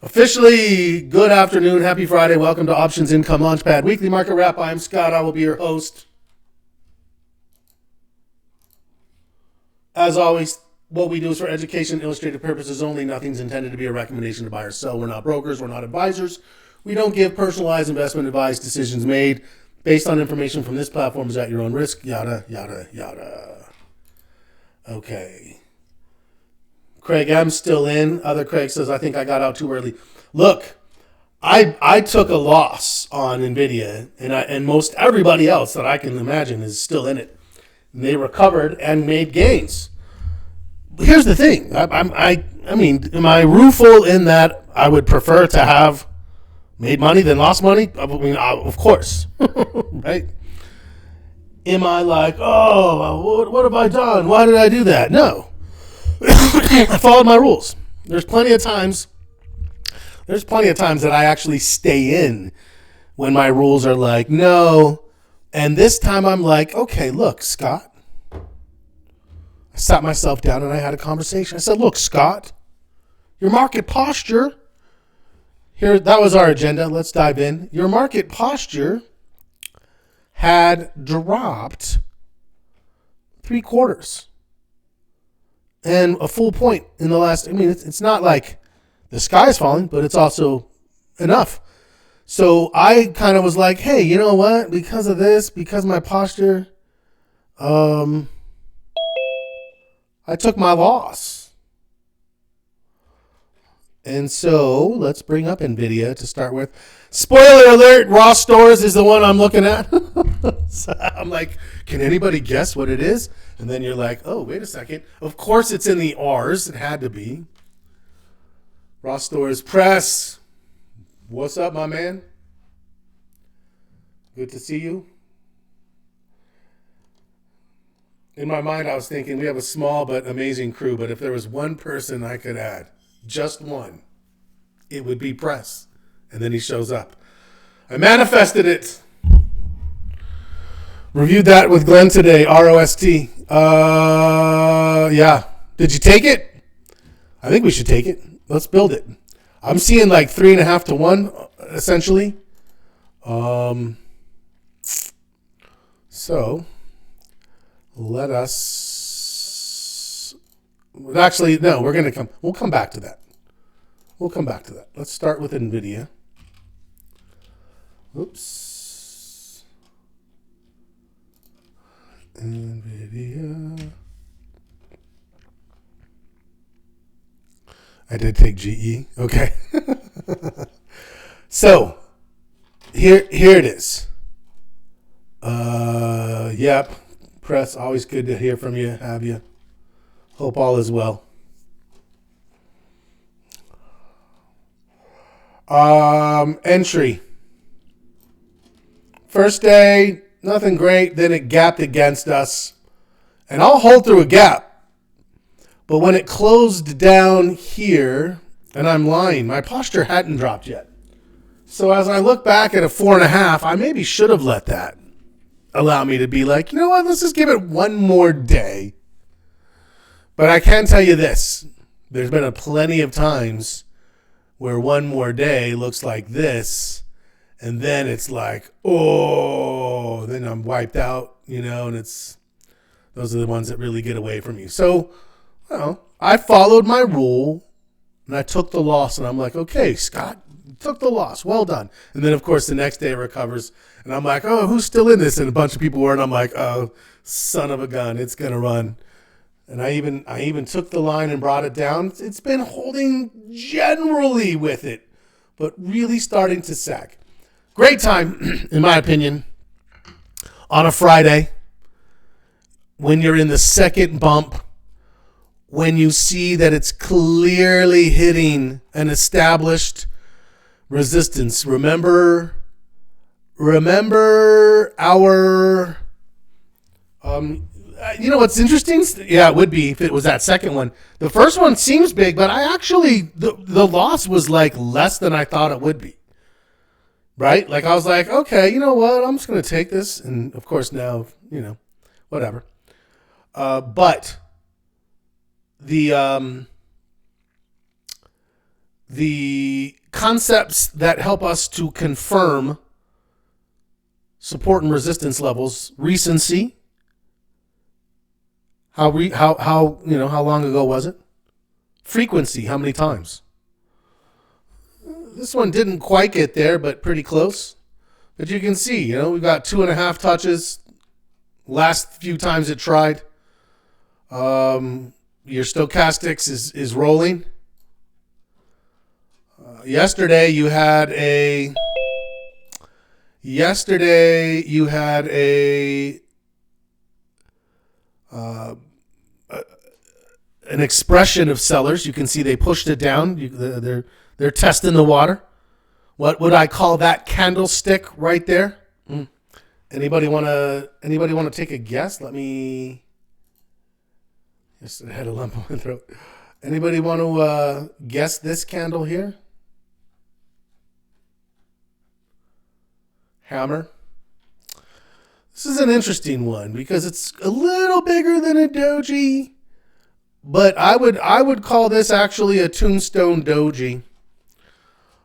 Officially, good afternoon, happy Friday. Welcome to Options Income Launchpad Weekly Market Wrap. I'm Scott. I will be your host. As always, what we do is for education, illustrative purposes only. Nothing's intended to be a recommendation to buy or sell. We're not brokers. We're not advisors. We don't give personalized investment advice. Decisions made based on information from this platform is at your own risk. Yada, yada, yada. Okay. Craig M. still in. Other Craig says, I think I got out too early. Look, I took a loss on NVIDIA, and most everybody else that I can imagine is still in it. And they recovered and made gains. Here's the thing. I mean, am I rueful in that I would prefer to have made money than lost money? I mean, of course. Right? Am I like, oh, what have I done? Why did I do that? No. I followed my rules. There's plenty of times that I actually stay in when my rules are like, no. And this time I'm like, okay, look, Scott. I sat myself down and I had a conversation. I said, look, Scott, your market posture, here, that was our agenda. Let's dive in. Your market posture had dropped 3/4 and a full point in the last. I mean, it's not like the sky is falling, but it's also enough. So I kind of was like, hey, you know what? Because of this, because of my posture, I took my loss. And so let's bring up NVIDIA to start with. Spoiler alert, Ross Stores is the one I'm looking at. So I'm like, can anybody guess what it is? And then you're like, oh, wait a second. Of course it's in the R's. It had to be. Ross Stores Press. What's up, my man? Good to see you. In my mind, I was thinking we have a small but amazing crew, but if there was one person I could add, just one, it would be Press. And then he shows up. I manifested it. Reviewed that with Glenn today, ROST. Yeah. Did you take it? I think we should take it. Let's build it. I'm seeing like 3.5 to 1, essentially. So let us. Actually, no. We'll come back to that. Let's start with NVIDIA. Oops. NVIDIA. I did take GE. Okay. So here it is. Yep. Press, always good to hear from you. Have you? Hope all is well. Entry. First day, nothing great. Then it gapped against us. And I'll hold through a gap. But when it closed down here, and I'm lying, my posture hadn't dropped yet. So as I look back at a 4.5, I maybe should have let that allow me to be like, you know what, let's just give it one more day. But I can tell you this. There's been a plenty of times where one more day looks like this, and then it's like, oh, then I'm wiped out, and those are the ones that really get away from you. So, well, I followed my rule, and I took the loss, and I'm like, okay, Scott, you took the loss. Well done. And then, of course, the next day it recovers, and I'm like, oh, who's still in this? And a bunch of people were, and I'm like, oh, son of a gun, it's going to run. And I even took the line and brought it down. It's been holding generally with it, but really starting to sag. Great time, in my opinion, on a Friday when you're in the second bump, when you see that it's clearly hitting an established resistance. Remember our, you know what's interesting? Yeah, it would be if it was that second one. The first one seems big, but I actually, the loss was like less than I thought it would be. Right? Like I was like, okay, you know what? I'm just going to take this. And of course now, whatever. But the concepts that help us to confirm support and resistance levels: recency. How long ago was it? Frequency, how many times? This one didn't quite get there, but pretty close. But you can see, we've got 2.5 touches. Last few times it tried. Your stochastics is rolling. Yesterday you had an expression of sellers. You can see they pushed it down. They're testing the water. What would I call that candlestick right there? Anybody want to take a guess? Let me. Just had a lump in my throat. Anybody want to guess this candle here? Hammer. This is an interesting one because it's a little bigger than a doji, but I would call this actually a tombstone doji.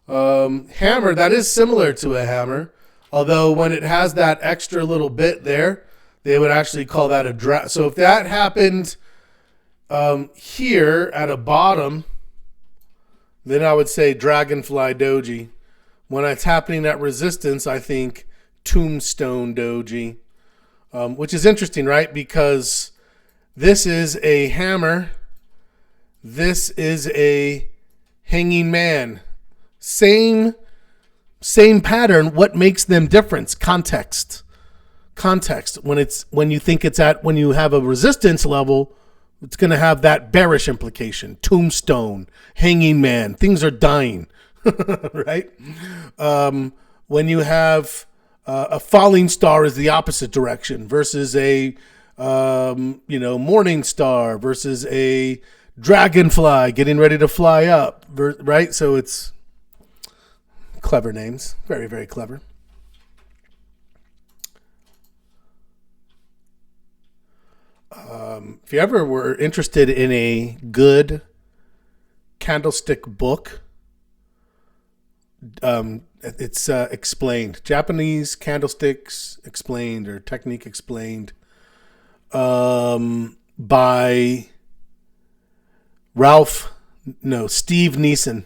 Hammer, that is similar to a hammer, although when it has that extra little bit there, they would actually call that a So if that happened here at a bottom, then I would say dragonfly doji. When it's happening at resistance, I think tombstone doji, which is interesting, right? Because this is a hammer. This is a hanging man. Same pattern. What makes them different? Context. When you have a resistance level, it's going to have that bearish implication. Tombstone, hanging man. Things are dying. Right? When you have a falling star is the opposite direction versus a morning star versus a dragonfly getting ready to fly up, right? So it's clever names, very, very clever. If you ever were interested in a good candlestick book, it's explained. Japanese Candlesticks Explained, or Technique Explained, by Steve Neeson.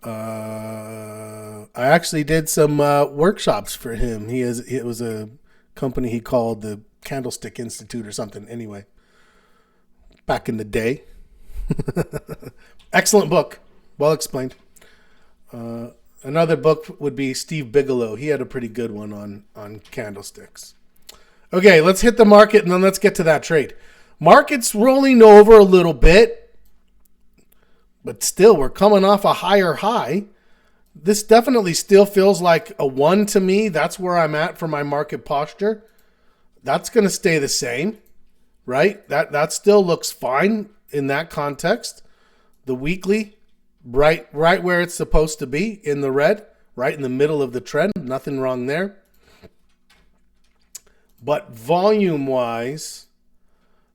I actually did some workshops for him. It was a company he called the Candlestick Institute or something. Anyway, back in the day. Excellent book. Well explained. Another book would be Steve Bigelow. He had a pretty good one on candlesticks. Okay, let's hit the market and then let's get to that trade. Market's rolling over a little bit, but still we're coming off a higher high. This definitely still feels like a 1 to me. That's where I'm at for my market posture. That's going to stay the same, right? That still looks fine in that context. The weekly, right where it's supposed to be, in the red, right in the middle of the trend. Nothing wrong there. But volume-wise,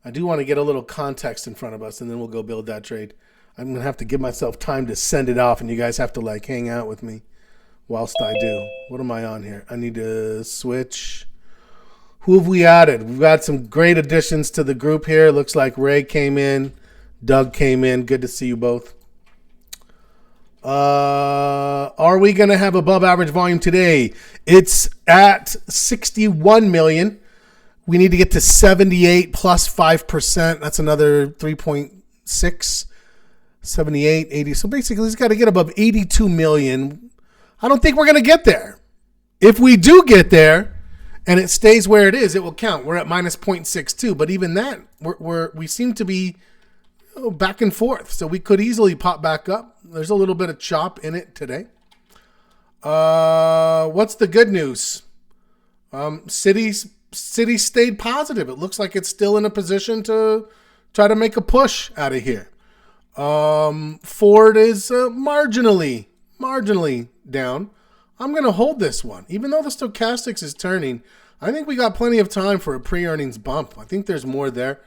I do want to get a little context in front of us, and then we'll go build that trade. I'm going to have to give myself time to send it off, and you guys have to hang out with me whilst I do. What am I on here? I need to switch. Who have we added? We've got some great additions to the group here. Looks like Ray came in. Doug came in. Good to see you both. Are we going to have above average volume today? It's at 61 million. We need to get to 78 plus 5%. That's another 3.6. 78, 80. So basically, it's got to get above 82 million. I don't think we're going to get there. If we do get there and it stays where it is, it will count. We're at minus 0.62. But even that, we seem to be back and forth. So we could easily pop back up. There's a little bit of chop in it today. What's the good news? City stayed positive. It looks like it's still in a position to try to make a push out of here. Ford is marginally down. I'm going to hold this one. Even though the stochastics is turning, I think we got plenty of time for a pre-earnings bump. I think there's more there.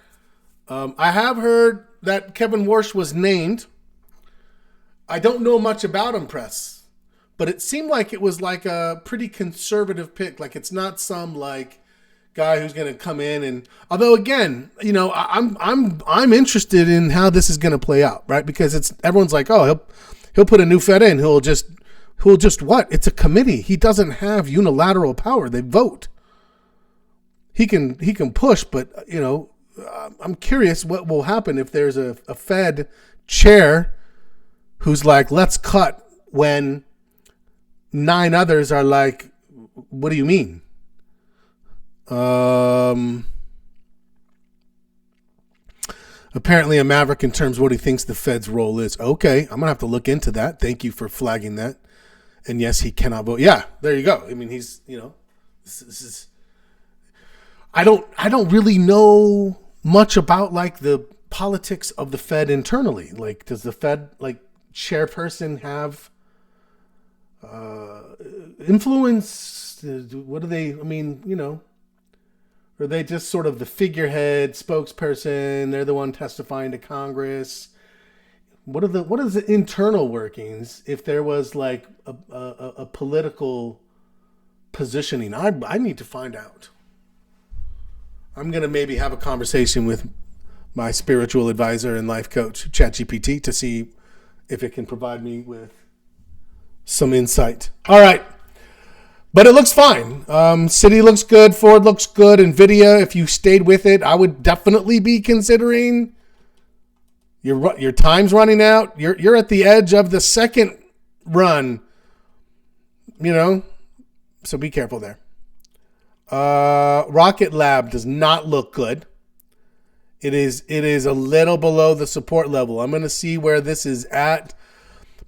I have heard that Kevin Warsh was named I don't know much about him, Press, but it seemed like it was like a pretty conservative pick. Like it's not some like guy who's going to come in and although again, I'm interested in how this is going to play out, right? Because it's everyone's like, oh, he'll put a new Fed in, who'll just what? It's a committee. He doesn't have unilateral power. They vote. He can push, but I'm curious what will happen if there's a Fed chair who's like, let's cut when 9 others are like, what do you mean? Apparently a maverick in terms of what he thinks the Fed's role is. Okay, I'm going to have to look into that. Thank you for flagging that. And yes, he cannot vote. Yeah, there you go. I mean, he's, this is I don't really know much about like the politics of the Fed internally. Like, does the Fed like chairperson have influence? What do they? I mean, are they just sort of the figurehead spokesperson? They're the one testifying to Congress. What is the internal workings? If there was like a political positioning, I need to find out. I'm gonna maybe have a conversation with my spiritual advisor and life coach, ChatGPT, to see if it can provide me with some insight. All right. But it looks fine. Citi looks good. Ford looks good. NVIDIA, if you stayed with it, I would definitely be considering. Your time's running out. You're at the edge of the second run. So be careful there. Rocket Lab does not look good. It is a little below the support level. I'm going to see where this is at.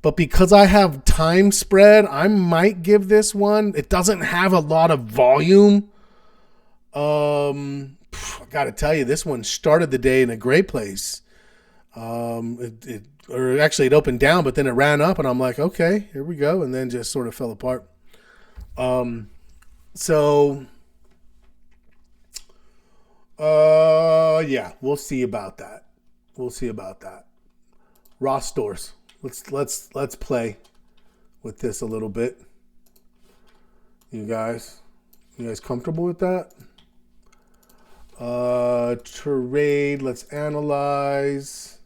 But because I have time spread, I might give this one. It doesn't have a lot of volume. I got to tell you, this one started the day in a great place. It opened down, but then it ran up, and I'm like, okay, here we go, and then just sort of fell apart. Yeah, we'll see about that. Ross Stores. Let's play with this a little bit. You guys comfortable with that? Trade. Let's analyze.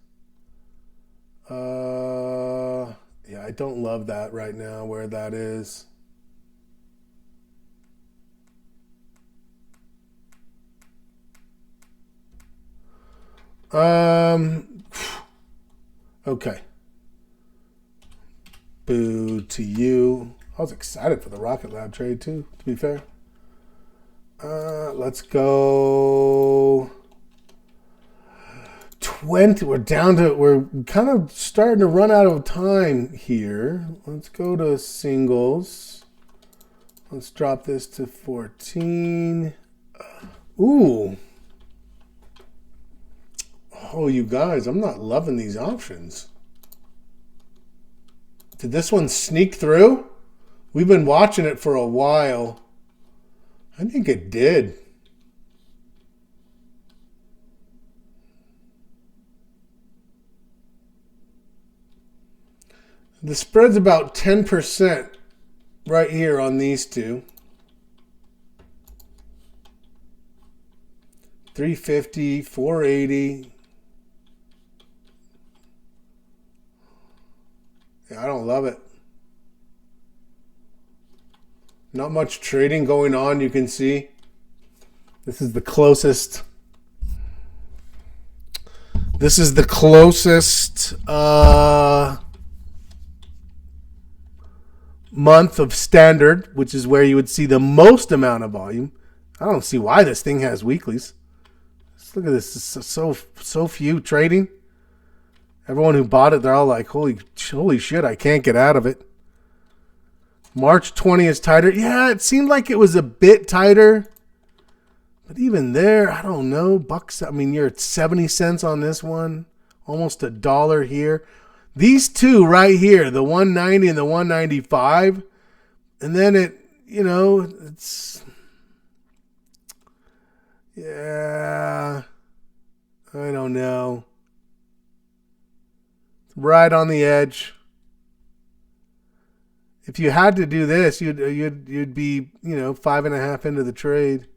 Yeah, I don't love that right now where that is. Okay. Boo to you. I was excited for the Rocket Lab trade too, to be fair. Let's go 20. We're kind of starting to run out of time here. Let's go to singles. Let's drop this to 14. Ooh. Oh, you guys, I'm not loving these options. Did this one sneak through? We've been watching it for a while. I think it did. The spread's about 10% right here on these two. 350, 480. Yeah, I don't love it. Not much trading going on, you can see. This is the closest. Month of standard, which is where you would see the most amount of volume. I don't see why this thing has weeklies. Just look at this. It's so few trading. Everyone who bought it, they're all like, holy shit, I can't get out of it. March 20 is tighter. Yeah, it seemed like it was a bit tighter. But even there, I don't know. Bucks, I mean, you're at 70 cents on this one. Almost $1 here. These two right here, the 190 and the 195. And then it's... Yeah. I don't know. Right on the edge. If you had to do this, you'd be 5.5 into the trade.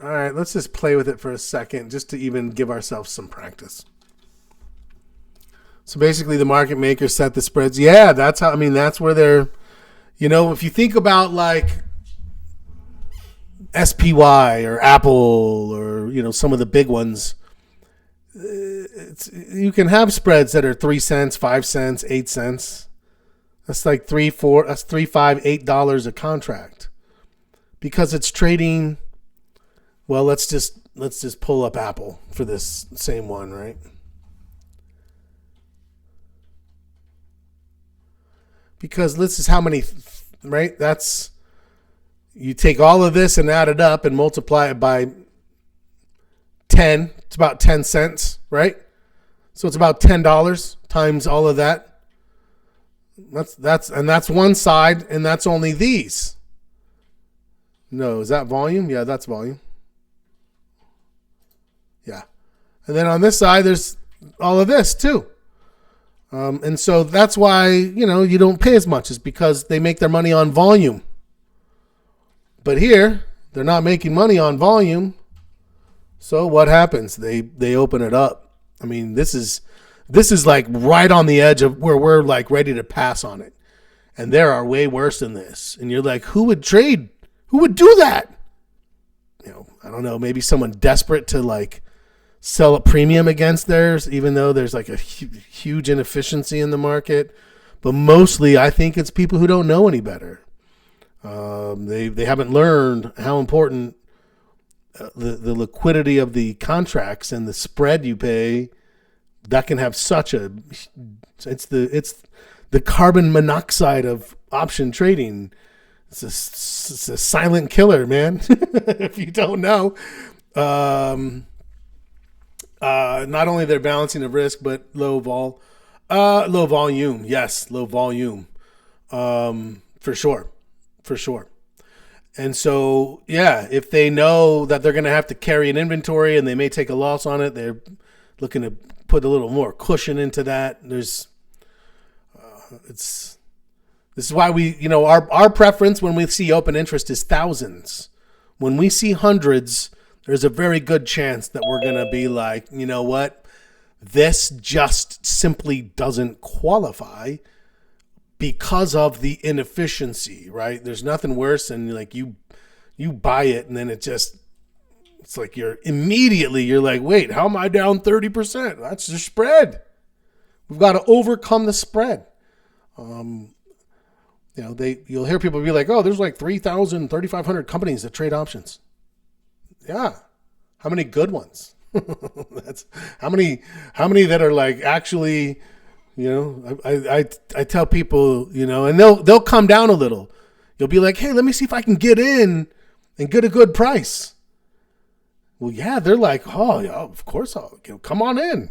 All right, let's just play with it for a second, just to even give ourselves some practice. So basically, the market makers set the spreads. Yeah, that's how. I mean, that's where they're. If you think about like SPY or Apple or some of the big ones, you can have spreads that are 3 cents, 5 cents, 8 cents. That's like $3, $4, that's $3, $5, $8 a contract, because it's trading. Well, let's just pull up Apple for this same one, right? Because this is how many, right? That's, you take all of this and add it up and multiply it by 10. It's about 10 cents, right? So it's about $10 times all of that. That's one side, and that's only these. No, is that volume? Yeah, that's volume. Yeah. And then on this side, there's all of this too. And so that's why, you don't pay as much, is because they make their money on volume. But here, they're not making money on volume. So what happens? They open it up. I mean, this is like right on the edge of where we're like ready to pass on it. And there are way worse than this. And you're like, who would trade? Who would do that? I don't know, maybe someone desperate to like sell a premium against theirs, even though there's like a huge inefficiency in the market. But mostly, I think it's people who don't know any better. They haven't learned how important the liquidity of the contracts and the spread you pay. That can have such a it's the carbon monoxide of option trading. It's a silent killer, man. If you don't know. Not only their balancing of risk, but low volume. Yes, low volume. For sure. And so, yeah, if they know that they're going to have to carry an inventory and they may take a loss on it, they're looking to put a little more cushion into that. This is why our preference when we see open interest is thousands. When we see hundreds, there's a very good chance that we're going to be like, you know what? This just simply doesn't qualify because of the inefficiency, right? There's nothing worse than like you buy it and then it's like you're like, wait, how am I down 30%? That's the spread. We've got to overcome the spread. You'll hear people be like, oh, there's like 3,000, 3,500 companies that trade options. Yeah. How many good ones? That's how many that are like actually, I tell people, and they'll come down a little. You'll be like, hey, let me see if I can get in and get a good price. Well, yeah, they're like, oh, yeah, of course come on in.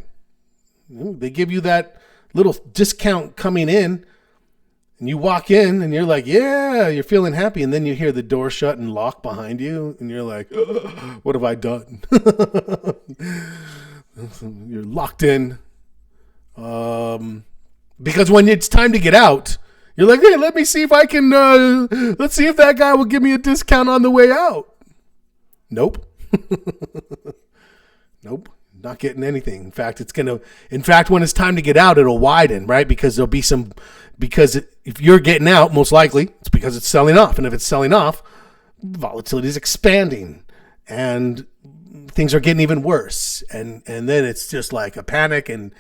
They give you that little discount coming in. And you walk in and you're like, yeah, you're feeling happy. And then you hear the door shut and lock behind you. And you're like, what have I done? You're locked in. Because when it's time to get out, you're like, hey, let me see if I can, let's see if that guy will give me a discount on the way out. Nope. Nope. Not getting anything. In fact, when it's time to get out, it'll widen, right? Because if you're getting out, most likely it's because it's selling off. And if it's selling off, volatility is expanding and things are getting even worse. And then it's just like a panic and,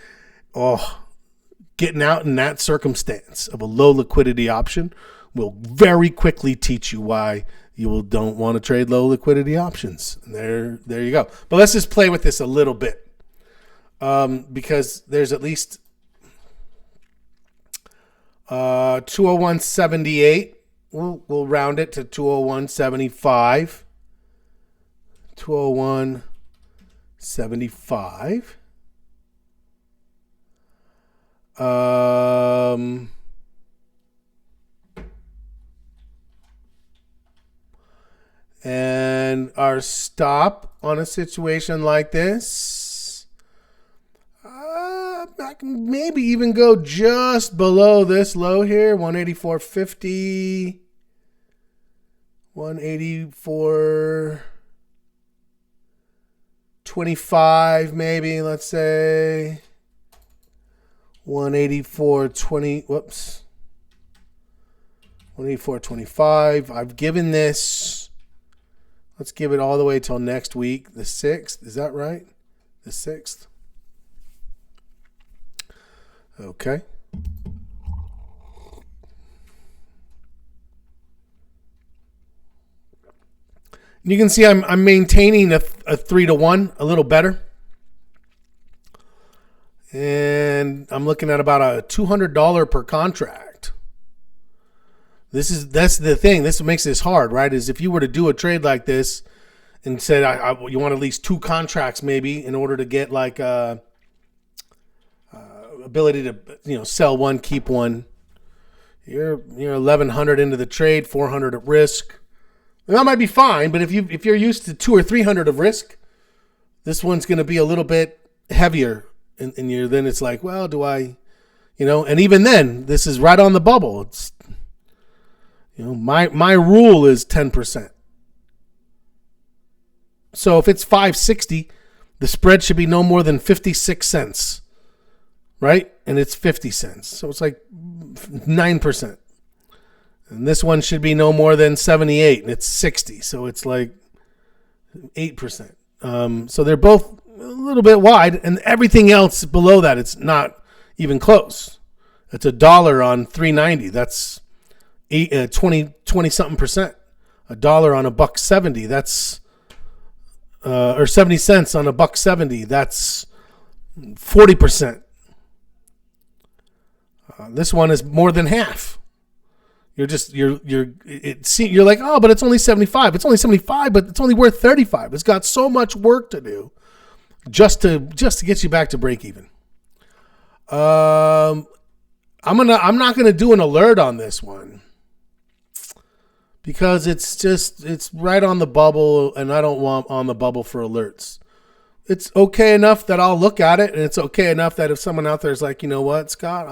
getting out in that circumstance of a low liquidity option will very quickly teach you why you don't want to trade low liquidity options. And there you go. But let's just play with this a little bit, because there's at least 201.78. We'll round it to 201.75. 201.75. And our stop on a situation like this, I maybe even go just below this low here, 184.50, 184.25 maybe, let's say. 184.20, whoops. 184.25. I've given this, let's give it all the way till next week, the 6th. Is that right? The 6th. Okay. You can see I'm maintaining a 3-to-1, a little better. And I'm looking at about a $200 per contract. That's the thing. This makes this hard, right? Is if you were to do a trade like this and said you want at least 2 contracts maybe in order to get like ability to sell one, keep one. You're 1,100 into the trade, 400 at risk. And that might be fine, but if you're used to 200 or 300 of risk, this one's going to be a little bit heavier. And then it's like, well, do I, and even then, this is right on the bubble. It's, my rule is 10%. So if it's 560, the spread should be no more than 56 cents, right? And it's 50 cents. So it's like 9%. And this one should be no more than 78, and it's 60. So it's like 8%. So they're both a little bit wide, and everything else below that, it's not even close. It's $1 on 390. That's 20 something percent. $1 on $1.70. That's or 70 cents on $1.70. That's 40%. This one is more than half. You're like, oh, but it's only 75. It's only 75, but it's only worth 35. It's got so much work to do just to get you back to break even. I'm not gonna do an alert on this one because it's right on the bubble, and I don't want on the bubble for alerts. It's okay enough that I'll look at it, and it's okay enough that if someone out there is like, you know what, Scott,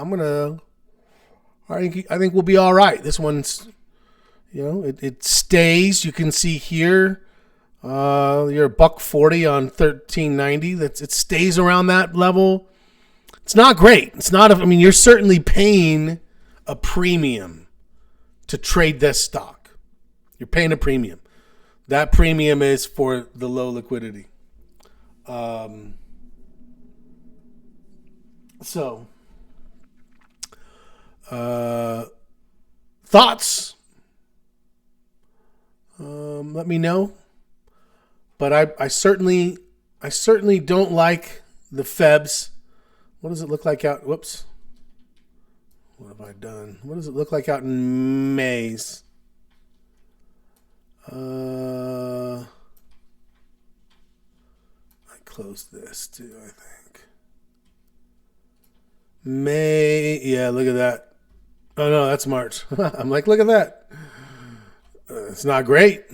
I think we'll be all right. This one's, it stays. You can see here, you're $1.40 on 1390. It stays around that level. It's not great. It's not. You're certainly paying a premium to trade this stock. You're paying a premium. That premium is for the low liquidity. Thoughts? Let me know. But I certainly don't like the Febs. What does it look like out? Whoops. What have I done? What does it look like out in Mays? I closed this too, I think. May, yeah, look at that. Oh no, that's March. I'm like, look at that. It's not great.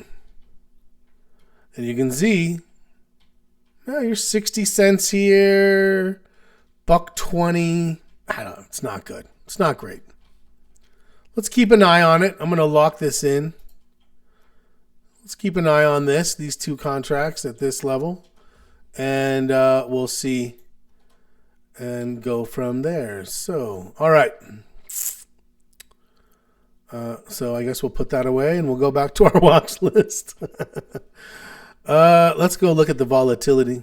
And you can see, you're 60 cents here, $1.20. I don't know. It's not good. It's not great. Let's keep an eye on it. I'm going to lock this in. Let's keep an eye on these 2 contracts at this level. And we'll see and go from there. So, all right. So I guess we'll put that away and we'll go back to our watch list. Let's go look at the volatility.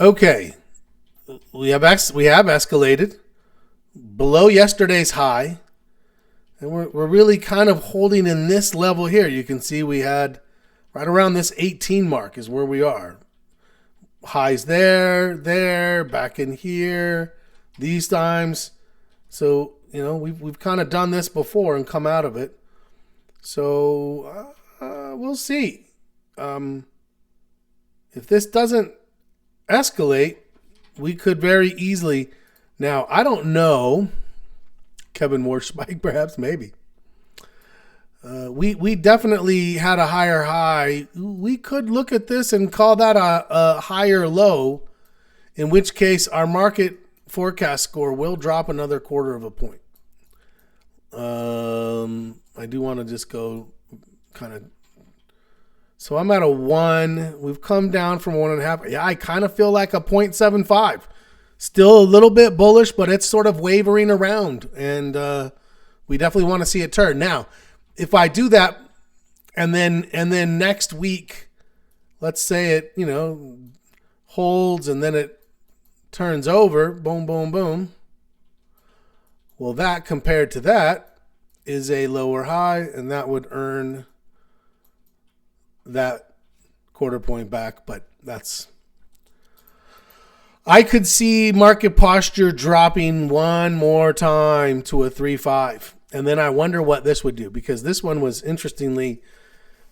Okay. We have escalated below yesterday's high. And we're really kind of holding in this level here. You can see we had right around this 18 mark is where we are. Highs there, back in here, these times. So, we've kind of done this before and come out of it. So, we'll see. If this doesn't escalate, we could very easily. Now, I don't know. Kevin Warspike, perhaps, maybe. We definitely had a higher high. We could look at this and call that a higher low, in which case our market forecast score will drop another quarter of a point. I do want to just go kind of. So I'm at a 1. We've come down from 1.5. Yeah, I kind of feel like a 0.75. Still a little bit bullish, but it's sort of wavering around, and we definitely want to see it turn. Now, if I do that, and then next week, let's say it, holds and then it turns over, boom, boom, boom. Well, that compared to that is a lower high, and that would earn that quarter point back. But I could see market posture dropping one more time to a 3.5. And then I wonder what this would do, because this one was, interestingly,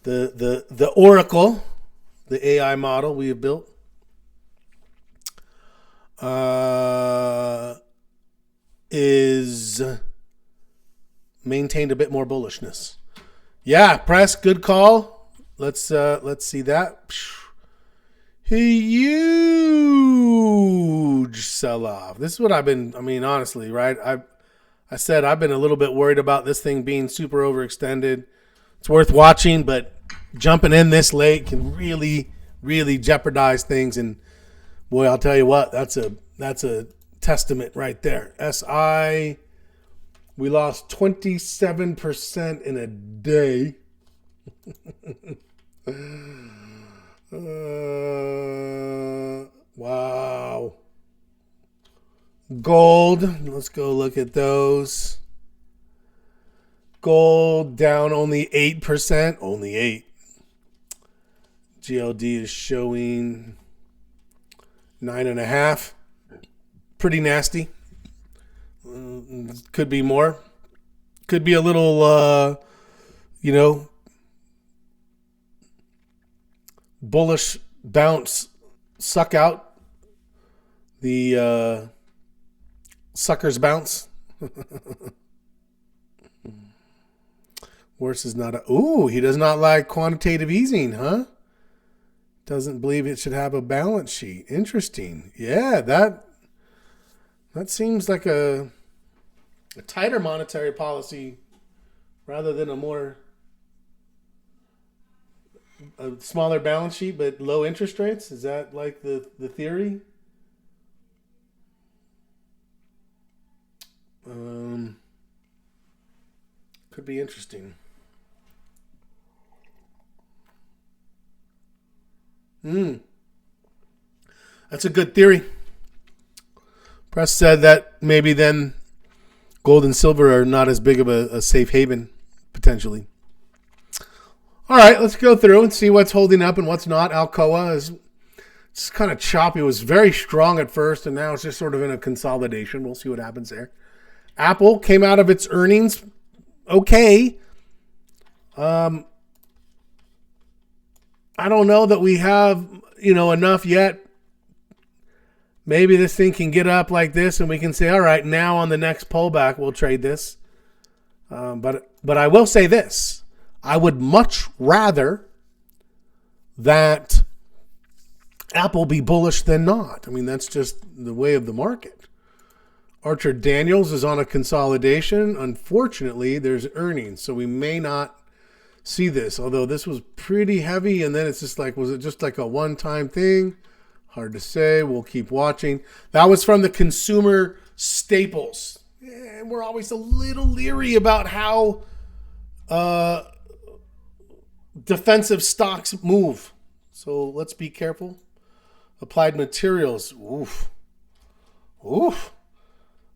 the Oracle, the AI model we have built, is maintained a bit more bullishness. Yeah, press, good call. Let's see that. Huge sell-off. This is what honestly, right? I said I've been a little bit worried about this thing being super overextended. It's worth watching, but jumping in this late can really, really jeopardize things. And boy, I'll tell you what, that's a testament right there. SI, we lost 27% in a day. Wow. Gold, let's go look at those. Gold down only 8%, only 8. GLD is showing 9.5. Pretty nasty. Could be more. Could be a little, bullish bounce, suck out. The suckers bounce. Worse is not a. Ooh, he does not like quantitative easing, huh? Doesn't believe it should have a balance sheet. Interesting. Yeah, that seems like a tighter monetary policy rather than a smaller balance sheet but low interest rates. Is that like the theory? Could be interesting. That's a good theory. Press said that maybe then gold and silver are not as big of a safe haven, potentially. All right, let's go through and see what's holding up and what's not. Alcoa is just kind of choppy. It was very strong at first, and now it's just sort of in a consolidation. We'll see what happens there. Apple came out of its earnings okay. I don't know that we have, enough yet. Maybe this thing can get up like this and we can say, all right, now on the next pullback, we'll trade this. But I will say this. I would much rather that Apple be bullish than not. That's just the way of the market. Archer Daniels is on a consolidation. Unfortunately, there's earnings, so we may not see this. Although this was pretty heavy, and then it's just like, was it just like a one-time thing? Hard to say. We'll keep watching. That was from the consumer staples. And we're always a little leery about how defensive stocks move. So let's be careful. Applied Materials. Oof.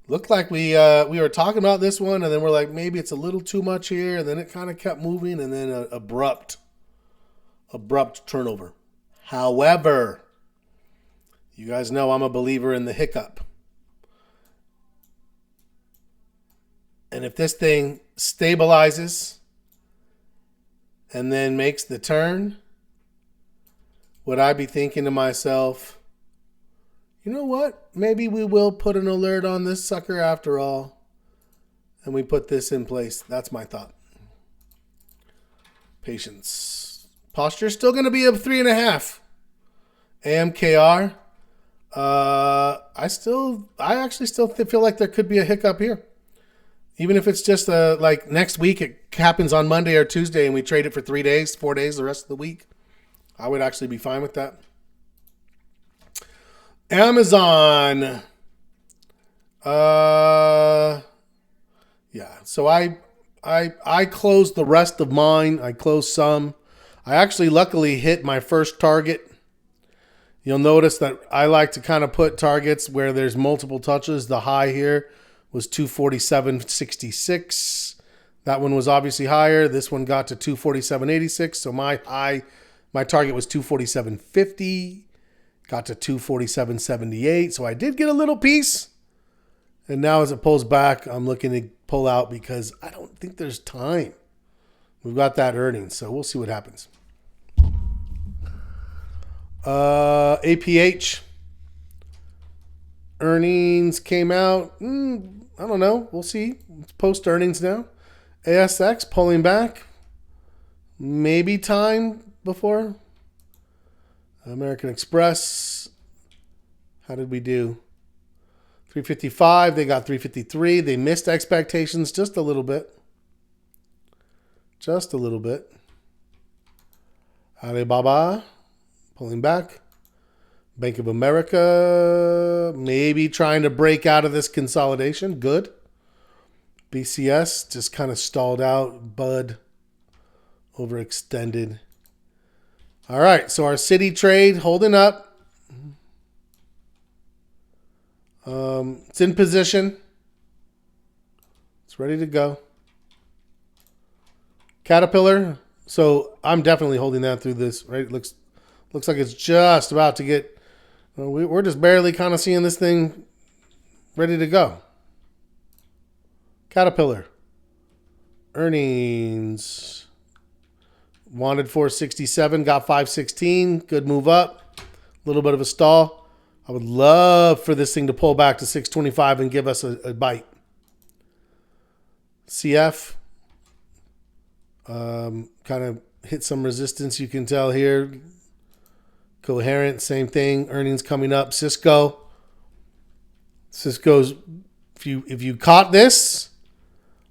Looked like we were talking about this one, and then we're like, maybe it's a little too much here, and then it kind of kept moving, and then an abrupt turnover. However, you guys know I'm a believer in the hiccup. And if this thing stabilizes and then makes the turn, would I be thinking to myself, you know what? Maybe we will put an alert on this sucker after all, and we put this in place. That's my thought. Patience. Posture is still going to be a 3.5. AMKR. I actually still feel like there could be a hiccup here. Even if it's just like next week, it happens on Monday or Tuesday and we trade it for 3 days, 4 days, the rest of the week. I would actually be fine with that. Amazon. Yeah. So I closed the rest of mine. I closed some. I actually luckily hit my first target. You'll notice that I like to kind of put targets where there's multiple touches. The high here was 247.66. That one was obviously higher. This one got to 247.86. So my target was 247.50. Got to 247.78. So I did get a little piece. And now as it pulls back, I'm looking to pull out because I don't think there's time. We've got that earnings, so we'll see what happens. APH earnings came out. I don't know. We'll see. It's post earnings now. ASX pulling back. Maybe time before. American Express. How did we do? 355. They got 353. They missed expectations just a little bit. Just a little bit. Alibaba pulling back. Bank of America maybe trying to break out of this consolidation. Good. BCS just kind of stalled out. Bud overextended. All right, so our city trade holding up. It's in position. It's ready to go. Caterpillar. So I'm definitely holding that through this, right? It looks like it's just about to get. We're just barely kind of seeing this thing ready to go. Caterpillar. Earnings. Wanted 467, got 516. Good move up. A little bit of a stall. I would love for this thing to pull back to 625 and give us a bite. CF. Kind of hit some resistance, you can tell here. Coherent, same thing. Earnings coming up. Cisco's, if you caught this,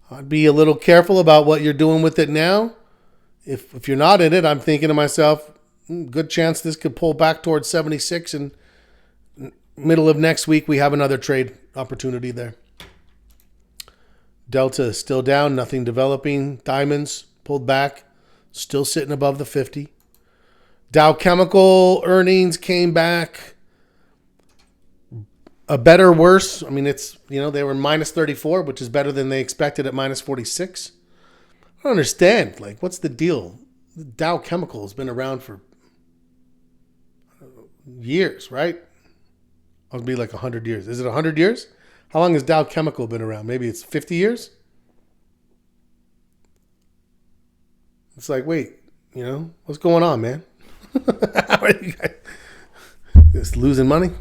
I'd be a little careful about what you're doing with it now. If you're not in it, I'm thinking to myself, good chance this could pull back towards 76, and middle of next week we have another trade opportunity there. Delta is still down, nothing developing. Diamonds pulled back, still sitting above the 50. Dow Chemical earnings came back a better, worse. I mean, it's, they were minus 34, which is better than they expected at minus 46. I don't understand. Like, what's the deal? Dow Chemical has been around for years, right? I'll be like 100 years. Is it 100 years? How long has Dow Chemical been around? Maybe it's 50 years? It's like, wait, what's going on, man? How are you guys just losing money?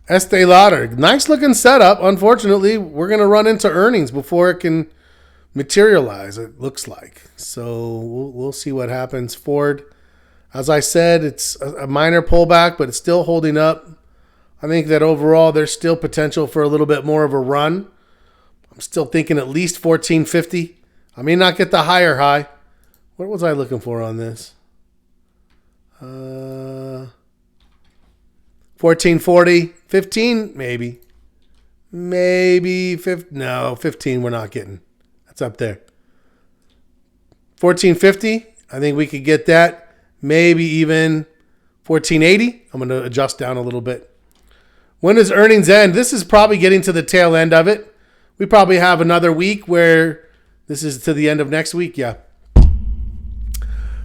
Estee Lauder, nice looking setup. Unfortunately, we're going to run into earnings before it can materialize, it looks like. So we'll see what happens. Ford, as I said, it's a minor pullback, but it's still holding up. I think that overall there's still potential for a little bit more of a run. I'm still thinking at least 1450. I may not get the higher high. What was I looking for on this? 1440, 15, maybe. Maybe 15. No, 15 we're not getting. That's up there. 1450, I think we could get that. Maybe even 1480. I'm going to adjust down a little bit. When does earnings end? This is probably getting to the tail end of it. We probably have another week where this is to the end of next week. Yeah.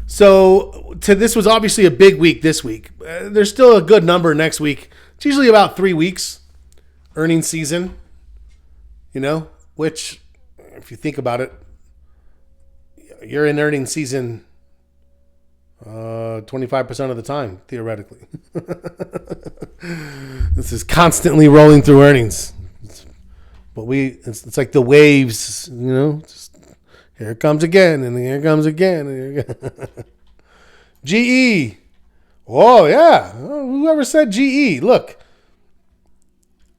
So this was obviously a big week this week. There's still a good number next week. It's usually about 3 weeks, earnings season, which if you think about it, you're in earnings season 25% of the time, theoretically. This is constantly rolling through earnings. But it's like the waves, just Here it comes again, and here it comes again. And here it comes. GE. Oh, yeah. Whoever said GE? Look,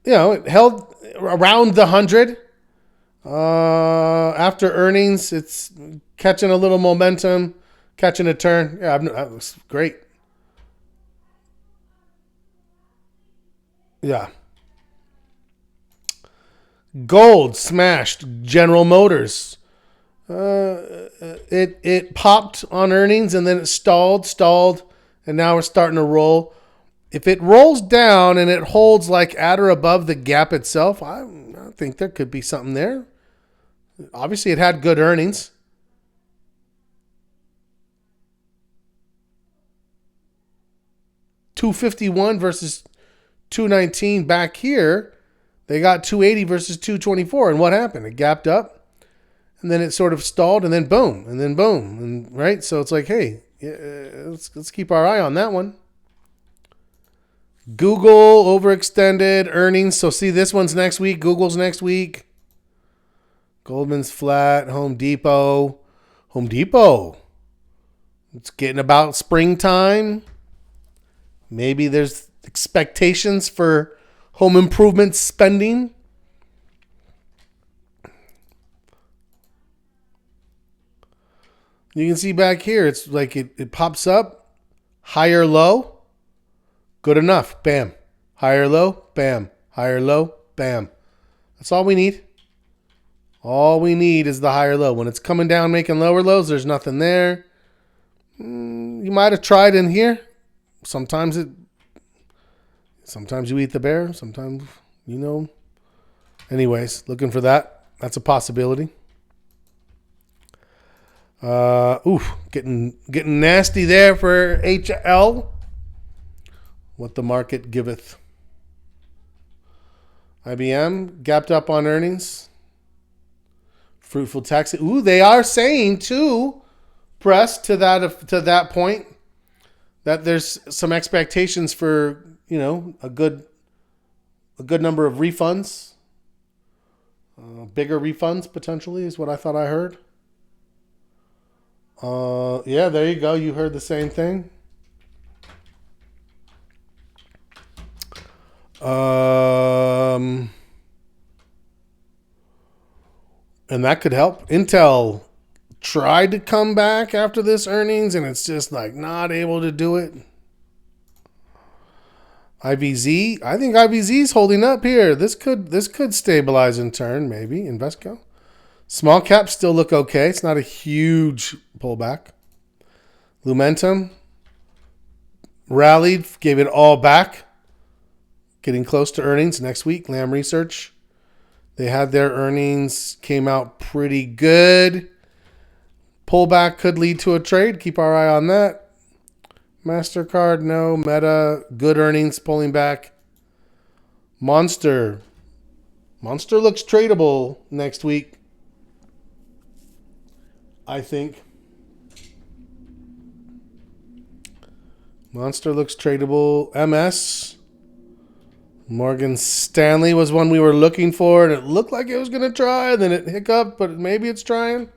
it held around the 100. After earnings, it's catching a little momentum, catching a turn. Yeah, that was great. Yeah. Gold smashed General Motors. It popped on earnings and then it stalled, and now we're starting to roll. If it rolls down and it holds like at or above the gap itself, I think there could be something there. Obviously, it had good earnings. $251 versus $219 back here. They got $280 versus $224, and what happened? It gapped up, and then it sort of stalled, and then boom, and right. So it's like, hey, let's keep our eye on that one. Google overextended earnings. So see, this one's next week. Google's next week. Goldman's flat. Home Depot. It's getting about springtime. Maybe there's expectations for home improvement spending. You can see back here, it's like it pops up. Higher low. Good enough. Bam. Higher low. Bam. Higher low. Bam. That's all we need. All we need is the higher low. When it's coming down making lower lows, there's nothing there. You might have tried in here. Sometimes you eat the bear. Sometimes, Anyways, looking for that. That's a possibility. Getting nasty there for HL. What the market giveth. IBM gapped up on earnings. Fruitful Taxi. They are saying too, press to that point, that there's some expectations for a good number of refunds, bigger refunds potentially is what I thought I heard. Yeah, there you go. You heard the same thing. And that could help. Intel tried to come back after this earnings, and it's just like not able to do it. IVZ, I think IVZ's holding up here. This could stabilize and turn, maybe. Invesco. Small caps still look okay. It's not a huge pullback. Lumentum rallied, gave it all back. Getting close to earnings next week. Lam Research. They had their earnings, came out pretty good. Pullback could lead to a trade. Keep our eye on that. MasterCard, no. Meta, good earnings, pulling back. Monster looks tradable next week, I think. Monster looks tradable. MS. Morgan Stanley was one we were looking for, and it looked like it was going to try, then it hiccuped, but maybe it's trying.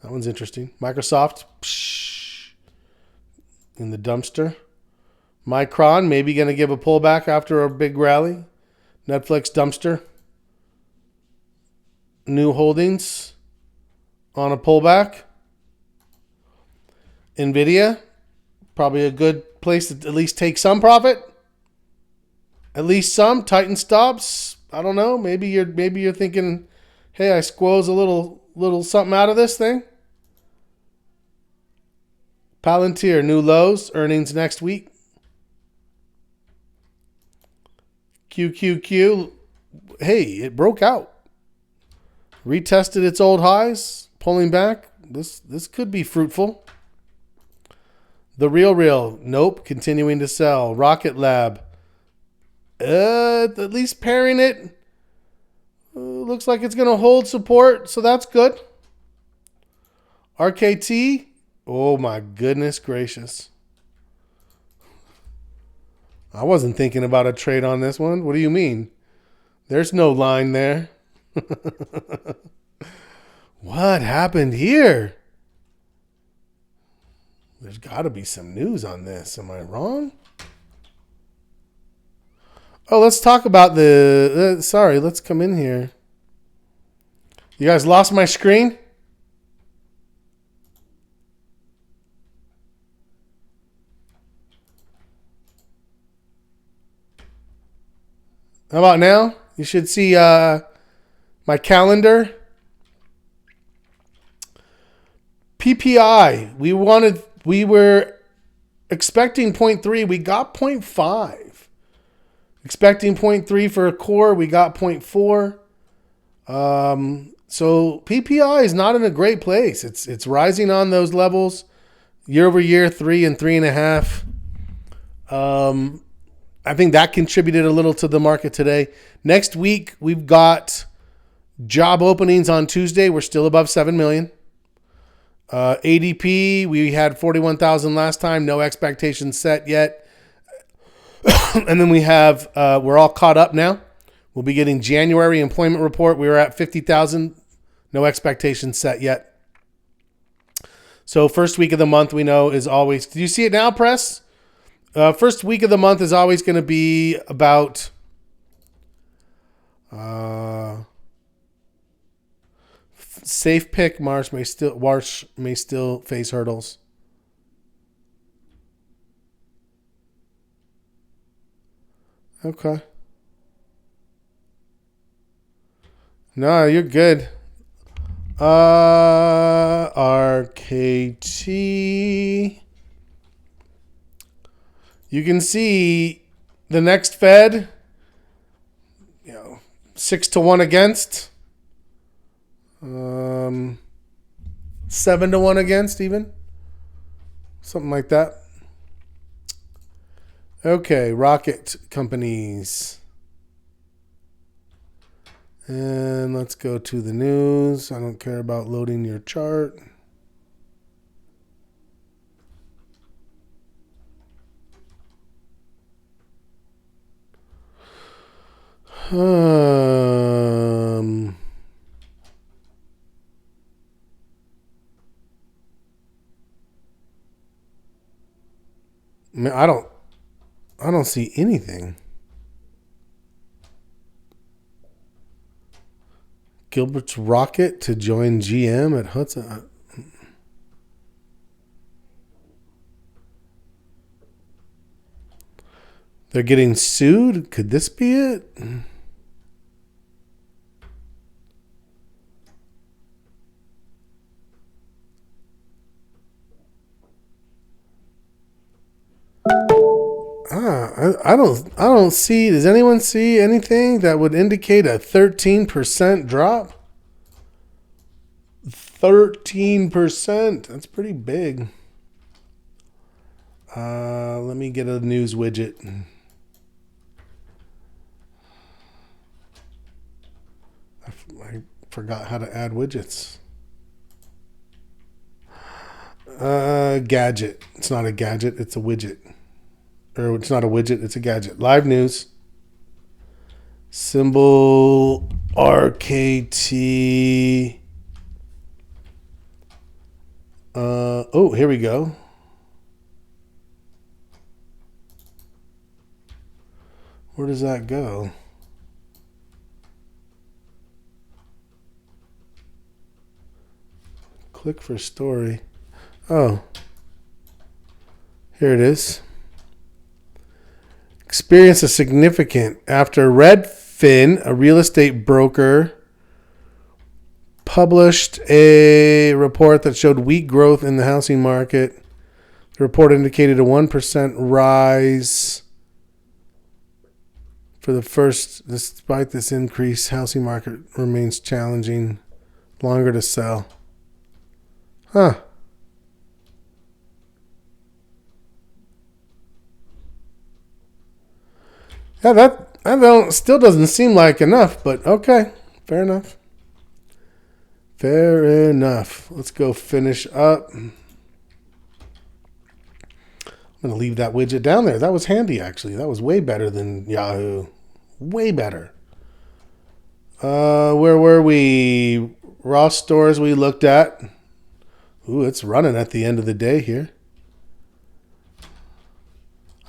That one's interesting. Microsoft, in the dumpster. Micron, maybe going to give a pullback after a big rally. Netflix, dumpster. New Holdings, on a pullback. Nvidia, probably a good place to at least take some profit. At least some. Titan stops. I don't know. Maybe you're thinking, hey, I squoze a little something out of this thing. Palantir, new lows. Earnings next week. QQQ, hey, it broke out. Retested its old highs. Pulling back. This could be fruitful. The Real, nope. Continuing to sell. Rocket Lab. At least pairing it. Looks like it's going to hold support, so that's good. RKT. Oh my goodness gracious. I wasn't thinking about a trade on this one. What do you mean? There's no line there. What happened here? There's got to be some news on this. Am I wrong? Oh, let's talk about the... sorry, let's come in here. You guys lost my screen? How about now? You should see my calendar. PPI. We were expecting 0.3. We got 0.5. Expecting 0.3 for a core. We got 0.4. So PPI is not in a great place. It's rising on those levels year over year, 3 and 3.5. I think that contributed a little to the market today. Next week, we've got job openings on Tuesday. We're still above 7 million. ADP, we had 41,000 last time. No expectations set yet. And then we have, we're all caught up now. We'll be getting January employment report. We were at 50,000. No expectations set yet. So first week of the month we know is always, do you see it now, Press? First week of the month is always going to be about safe pick. Marsh may still face hurdles. Okay. No, you're good. RKT. You can see the next Fed, 6-1 against, 7-1 against, even something like that. Okay, rocket companies. And let's go to the news. I don't care about loading your chart. I don't see anything. Gilbert's rocket to join GM at Hudson. They're getting sued? Could this be it? I don't see. Does anyone see anything that would indicate a 13% drop? 13%. That's pretty big. Let me get a news widget. I forgot how to add widgets. Gadget. It's not a gadget. It's a widget. Or it's not a widget, it's a gadget. Live news. Symbol RKT. Oh, here we go. Where does that go? Click for story. Oh. Here it is. Experience a significant after Redfin, a real estate broker, published a report that showed weak growth in the housing market. The report indicated a 1% rise for the first. Despite this increase, housing market remains challenging, longer to sell. Huh. Yeah, that still doesn't seem like enough, but okay. Fair enough. Fair enough. Let's go finish up. I'm going to leave that widget down there. That was handy, actually. That was way better than Yahoo. Way better. Where were we? Ross Stores we looked at. Ooh, it's running at the end of the day here.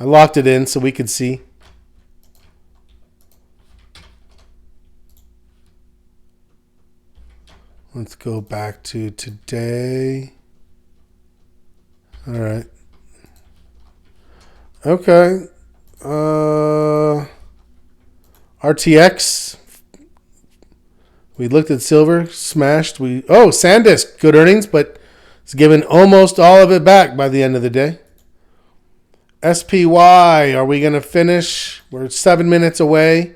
I locked it in so we could see. Let's go back to today. All right. Okay. RTX. We looked at silver, smashed. SanDisk, good earnings, but it's given almost all of it back by the end of the day. SPY, are we going to finish? We're 7 minutes away,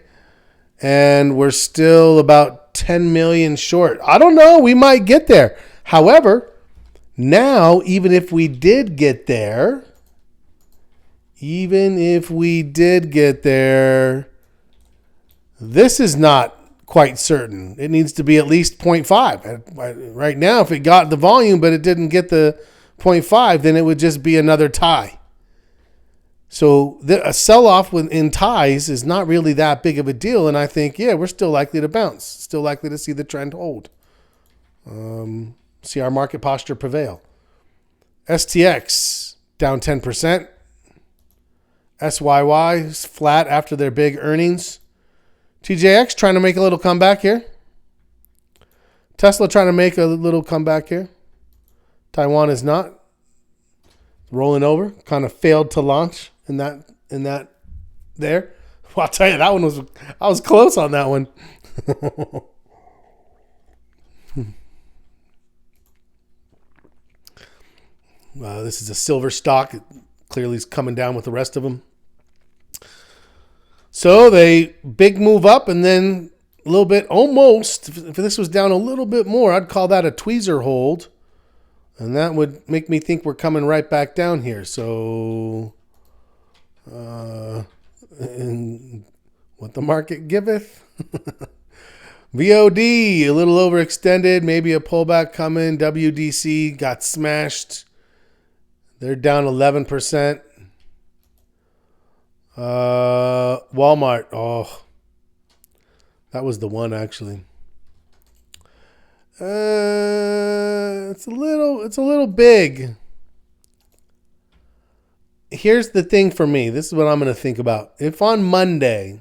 and we're still about 10 million short. I don't know. We might get there. However, now, even if we did get there, this is not quite certain. It needs to be at least 0.5. Right now, if it got the volume but it didn't get the 0.5, then it would just be another tie. So a sell-off in ties is not really that big of a deal, and I think, we're still likely to bounce. Still likely to see the trend hold. See our market posture prevail. STX down 10%. SYY is flat after their big earnings. TJX trying to make a little comeback here. Tesla trying to make a little comeback here. Taiwan is not. Rolling over. Kind of failed to launch in that there. Well, I'll tell you, I was close on that one. This is a silver stock. It clearly is coming down with the rest of them. So they big move up and then a little bit almost. If this was down a little bit more, I'd call that a tweezer hold. And that would make me think we're coming right back down here. So and what the market giveth. VOD, a little overextended. Maybe a pullback coming. WDC got smashed. They're down 11%. Walmart. That was the one actually. It's a little big. Here's the thing for me. This is what I'm going to think about. If on Monday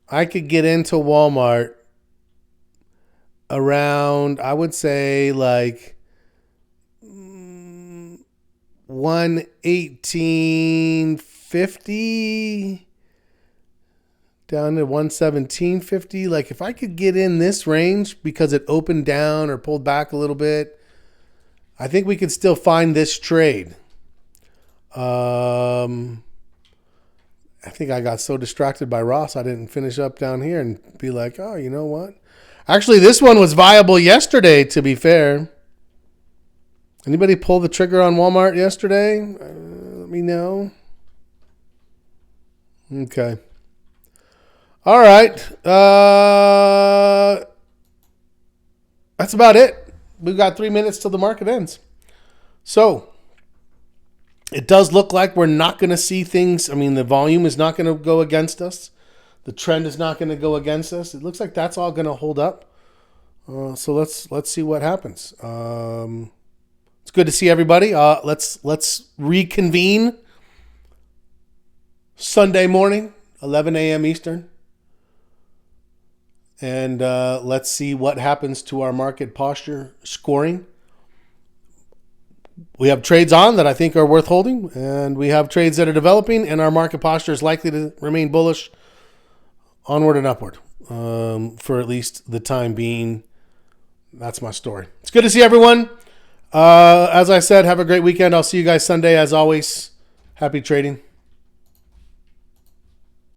I could get into Walmart around, I would say like 118.50 down to 117.50. Like if I could get in this range because it opened down or pulled back a little bit, I think we could still find this trade. I think I got so distracted by Ross, I didn't finish up down here and be like, oh, you know what? Actually, this one was viable yesterday, to be fair. Anybody pull the trigger on Walmart yesterday? Let me know. Okay. All right. That's about it. We've got 3 minutes till the market ends. So it does look like we're not going to see things. I mean, the volume is not going to go against us. The trend is not going to go against us. It looks like that's all going to hold up. So let's see what happens. It's good to see everybody. Let's reconvene Sunday morning, 11 a.m. Eastern. And let's see what happens to our market posture scoring. We have trades on that I think are worth holding, and we have trades that are developing, and our market posture is likely to remain bullish onward and upward for at least the time being. That's my story. It's good to see everyone. As I said, have a great weekend. I'll see you guys Sunday. As always, happy trading.